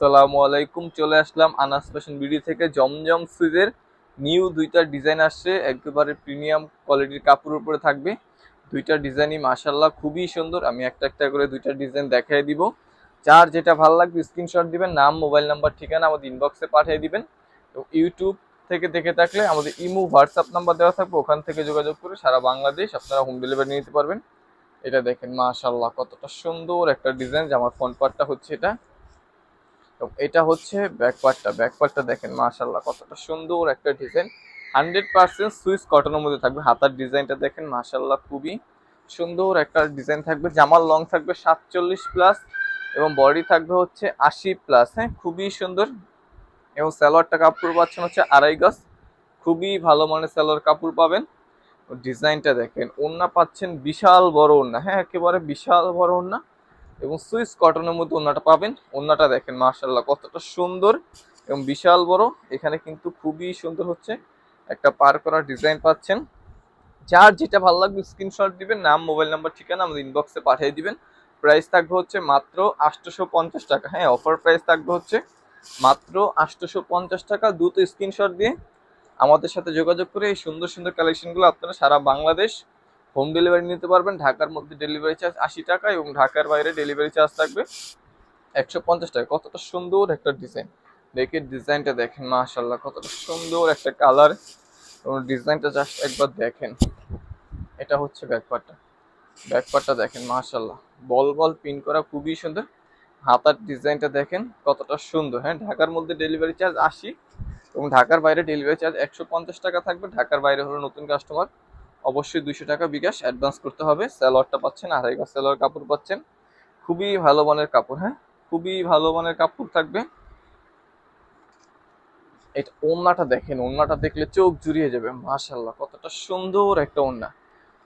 আসসালামু আলাইকুম। চলে আসলাম আনাস ফ্যাশন বিডি থেকে। জমজম সুইজের নিউ দুইটা ডিজাইন আসছে, একেবারে প্রিমিয়াম কোয়ালিটির কাপড়ের উপরে থাকবে। দুইটা ডিজাইনই মাশাল্লাহ খুবই সুন্দর। আমি একটা একটা করে দুইটা ডিজাইন দেখাই দিব। যার যেটা ভালো লাগবে স্ক্রিনশট দিবেন, নাম, মোবাইল নাম্বার, ঠিকানা আমাদের ইনবক্সে পাঠিয়ে দিবেন। তো ইউটিউব থেকে দেখে থাকলে আমাদের ইমো হোয়াটসঅ্যাপ নাম্বার দেওয়া থাকবে, ওখান থেকে যোগাযোগ করে সারা বাংলাদেশ আপনারা হোম ডেলিভারি নিতে পারবেন। এটা দেখেন মাশাল্লাহ কতটা সুন্দর একটা ডিজাইন। যে আমার ফ্রন্ট পার্টটা হচ্ছে এটা, তো এটা হচ্ছে ব্যাক পার্টটা দেখেন মাশাল্লাহ কতটা সুন্দর একটা ডিজাইন। 100% সুইস কটনের মধ্যে থাকবে। হাতার ডিজাইনটা দেখেন মাশাল্লাহ খুবই সুন্দর একটা ডিজাইন থাকবে। জামার লং থাকবে 47+, এবং বডি থাকবে হচ্ছে 80+। হ্যাঁ, খুবই সুন্দর। এবং সালোয়ারটা কাপড় পাচ্ছেন হচ্ছে 2.5 গজ। খুবই ভালো মানের সালোয়ার কাপড় পাবেন। ডিজাইনটা দেখেন, ওড়না পাচ্ছেন বিশাল বড় ওড়না, হ্যাঁ একেবারে বিশাল বড় ওড়না। এবং সুইস কটনের মধ্যে ওড়নাটা পাবেন। ওড়নাটা দেখেন মাশাল্লাহ কতটা সুন্দর এবং বিশাল বড়। এখানে কিন্তু খুবই সুন্দর হচ্ছে একটা পার করা ডিজাইন পাচ্ছেন। যার যেটা ভালো লাগবে স্ক্রিনশট দিবেন, নাম, মোবাইল নাম্বার, ঠিকানা আমাদের ইনবক্সে পাঠিয়ে দিবেন। প্রাইস থাকবে হচ্ছে মাত্র 850 টাকা। হ্যাঁ, অফার প্রাইস থাকবে হচ্ছে মাত্র 850 টাকা। দ্রুত স্ক্রিনশট দিয়ে আমাদের সাথে যোগাযোগ করে এই সুন্দর সুন্দর কালেকশনগুলো আপনারা সারা বাংলাদেশ হোম ডেলিভারি নিতে পারবেন। ঢাকার মধ্যে ডেলিভারি চার্জ 80 টাকা, এবং ঢাকার বাইরে ডেলিভারি চার্জ থাকবে 150 টাকা। কতটা সুন্দর একটা ডিজাইন, দেখে ডিজাইনটা দেখেন মাশাল্লাহ কতটা সুন্দর একটা কালার, এবং ডিজাইনটা জাস্ট একবার দেখেন। এটা হচ্ছে ব্যাকপার্টটা দেখেন মাশাল্লাহ বল বল পিন করা, খুবই সুন্দর। হাতার ডিজাইনটা দেখেন কতটা সুন্দর। হ্যাঁ, ঢাকার মধ্যে ডেলিভারি চার্জ 80, এবং ঢাকার বাইরে ডেলিভারি চার্জ 150 টাকা থাকবে। ঢাকার বাইরে হলো নতুন কাস্টমার অবশ্যই 200 টাকা বিকাশ অ্যাডভান্স করতে হবে। স্যালোয়ারটা পাচ্ছেন 2.5 গজ স্যালোয়ার কাপড় পাচ্ছেন, খুবই ভালো মানের কাপড়। হ্যাঁ, খুবই ভালো মানের কাপড় থাকবে। এটা ওড়নাটা দেখেন, ওড়নাটা দেখলে চোখ জুড়িয়ে যাবে মাশাল্লাহ কতটা সুন্দর একটা ওড়না।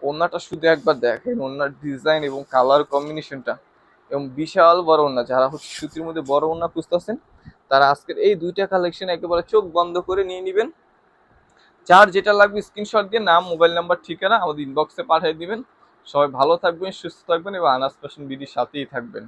ওড়নাটা শুধু একবার দেখেন, ওড়নার ডিজাইন এবং কালার কম্বিনেশনটা, এবং বিশাল বড় ওড়না। যারা হচ্ছে সুতির মধ্যে বড় ওড়না খুঁজতেছেন, তারা আজকের এই দুইটা কালেকশন একেবারে চোখ বন্ধ করে নিয়ে নেবেন। যার যেটা লাগবে স্ক্রিনশট দিয়ে নাম, মোবাইল নাম্বার, ঠিকানা আমাদের ইনবক্সে পাঠিয়ে দিবেন। সবাই ভালো থাকবেন, সুস্থ থাকবেন, এবং আনাস ফ্যাশন বিডির সাথেই থাকবেন।